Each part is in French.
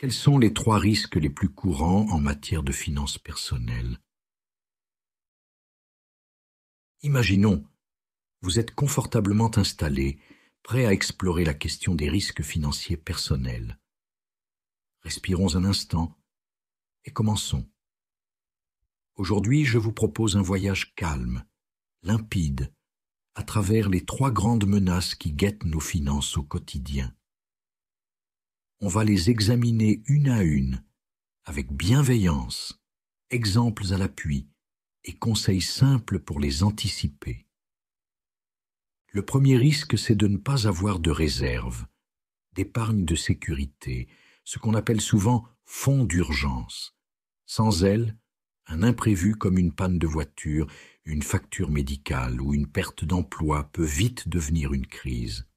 Quels sont les 3 risques les plus courants en matière de finances personnelles? Imaginons, vous êtes confortablement installé, prêt à explorer la question des risques financiers personnels. Respirons un instant et commençons. Aujourd'hui, je vous propose un voyage calme, limpide, à travers les 3 grandes menaces qui guettent nos finances au quotidien. On va les examiner une à une, avec bienveillance, exemples à l'appui et conseils simples pour les anticiper. Le premier risque, c'est de ne pas avoir de réserve, d'épargne de sécurité, ce qu'on appelle souvent fonds d'urgence. Sans elle, un imprévu comme une panne de voiture, une facture médicale ou une perte d'emploi peut vite devenir une crise.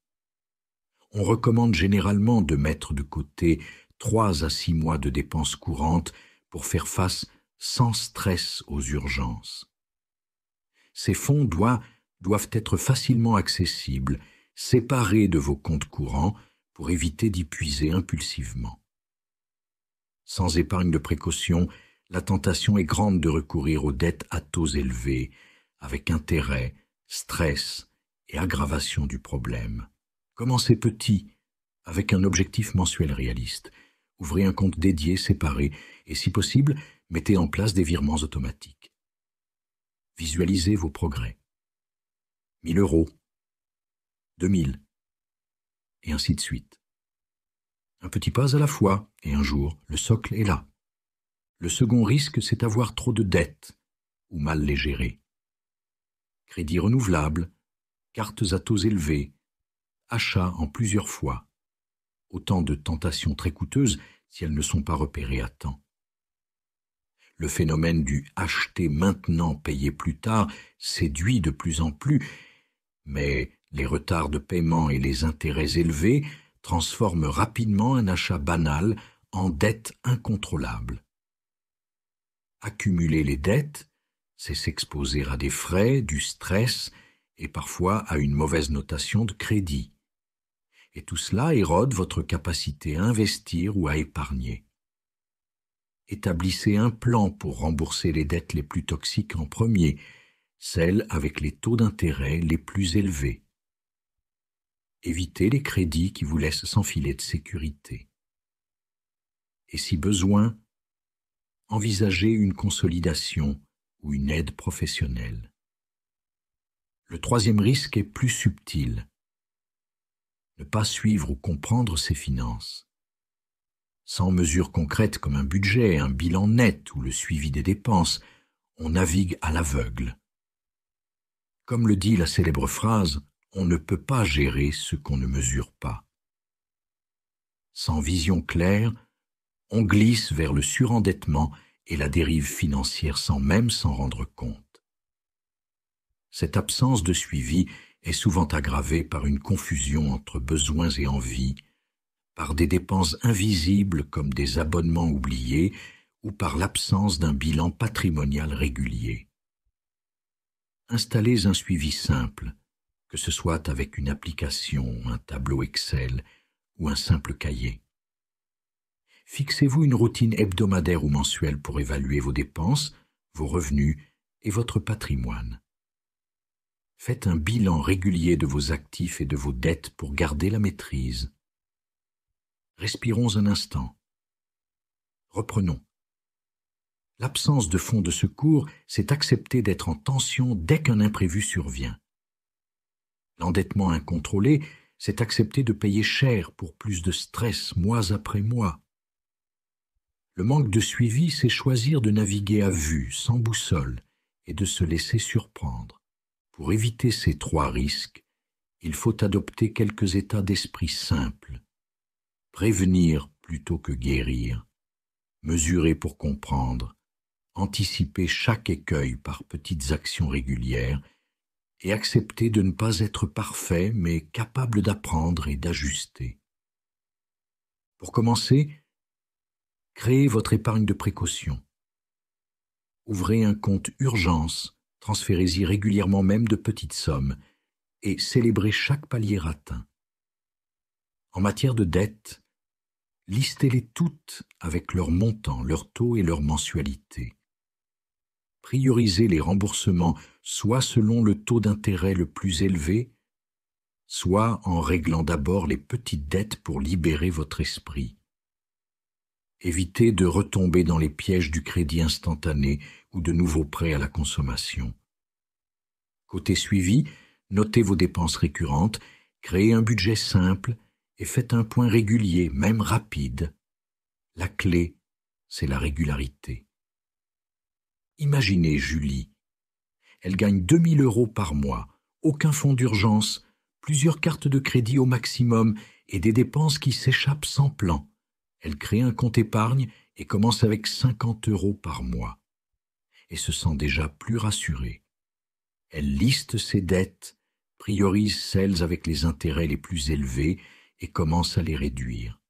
On recommande généralement de mettre de côté 3 à 6 mois de dépenses courantes pour faire face sans stress aux urgences. Ces fonds doivent être facilement accessibles, séparés de vos comptes courants pour éviter d'y puiser impulsivement. Sans épargne de précaution, la tentation est grande de recourir aux dettes à taux élevés, avec intérêt, stress et aggravation du problème. Commencez petit, avec un objectif mensuel réaliste. Ouvrez un compte dédié, séparé, et si possible, mettez en place des virements automatiques. Visualisez vos progrès. 1 000 €, 2 000, et ainsi de suite. Un petit pas à la fois, et un jour, le socle est là. Le second risque, c'est d'avoir trop de dettes, ou mal les gérer. Crédits renouvelables, cartes à taux élevés, achats en plusieurs fois. Autant de tentations très coûteuses si elles ne sont pas repérées à temps. Le phénomène du acheter maintenant, payer plus tard séduit de plus en plus, mais les retards de paiement et les intérêts élevés transforment rapidement un achat banal en dette incontrôlable. Accumuler les dettes, c'est s'exposer à des frais, du stress et parfois à une mauvaise notation de crédit. Et tout cela érode votre capacité à investir ou à épargner. Établissez un plan pour rembourser les dettes les plus toxiques en premier, celles avec les taux d'intérêt les plus élevés. Évitez les crédits qui vous laissent sans filet de sécurité. Et si besoin, envisagez une consolidation ou une aide professionnelle. Le troisième risque est plus subtil. Ne pas suivre ou comprendre ses finances. Sans mesures concrètes comme un budget, un bilan net ou le suivi des dépenses, on navigue à l'aveugle. Comme le dit la célèbre phrase, on ne peut pas gérer ce qu'on ne mesure pas. Sans vision claire, on glisse vers le surendettement et la dérive financière sans même s'en rendre compte. Cette absence de suivi est souvent aggravée par une confusion entre besoins et envies, par des dépenses invisibles comme des abonnements oubliés ou par l'absence d'un bilan patrimonial régulier. Installez un suivi simple, que ce soit avec une application, un tableau Excel ou un simple cahier. Fixez-vous une routine hebdomadaire ou mensuelle pour évaluer vos dépenses, vos revenus et votre patrimoine. Faites un bilan régulier de vos actifs et de vos dettes pour garder la maîtrise. Respirons un instant. Reprenons. L'absence de fonds de secours, c'est accepter d'être en tension dès qu'un imprévu survient. L'endettement incontrôlé, c'est accepter de payer cher pour plus de stress mois après mois. Le manque de suivi, c'est choisir de naviguer à vue, sans boussole, et de se laisser surprendre. Pour éviter ces 3 risques, il faut adopter quelques états d'esprit simples. Prévenir plutôt que guérir, mesurer pour comprendre, anticiper chaque écueil par petites actions régulières et accepter de ne pas être parfait mais capable d'apprendre et d'ajuster. Pour commencer, créez votre épargne de précaution. Ouvrez un compte urgence, transférez-y régulièrement même de petites sommes et célébrez chaque palier atteint. En matière de dette, Listez-les toutes avec leur montant, leur taux et leur mensualité. Priorisez les remboursements soit selon le taux d'intérêt le plus élevé, soit en réglant d'abord les petites dettes pour libérer votre esprit. Évitez de retomber dans les pièges du crédit instantané ou de nouveaux prêts à la consommation. Côté suivi, notez vos dépenses récurrentes, créez un budget simple et faites un point régulier, même rapide. La clé, c'est la régularité. Imaginez Julie. Elle gagne 2000 € par mois, aucun fonds d'urgence, plusieurs cartes de crédit au maximum et des dépenses qui s'échappent sans plan. Elle crée un compte épargne et commence avec 50 € par mois et se sent déjà plus rassurée. Elle liste ses dettes, priorise celles avec les intérêts les plus élevés et commence à les réduire.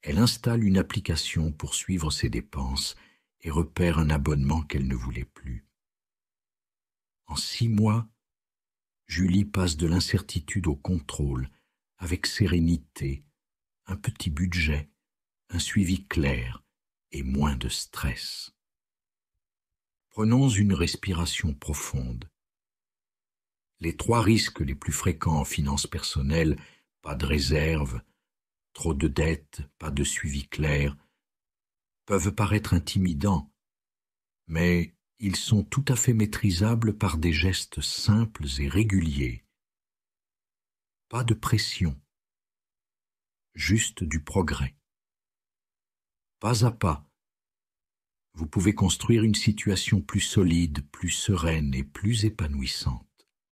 Elle installe une application pour suivre ses dépenses et repère un abonnement qu'elle ne voulait plus. En 6 mois, Julie passe de l'incertitude au contrôle, avec sérénité, un petit budget, un suivi clair et moins de stress. Prenons une respiration profonde. Les 3 risques les plus fréquents en finances personnelles, pas de réserve, trop de dettes, pas de suivi clair, peuvent paraître intimidants, mais ils sont tout à fait maîtrisables par des gestes simples et réguliers. Pas de pression, juste du progrès. Pas à pas, vous pouvez construire une situation plus solide, plus sereine et plus épanouissante.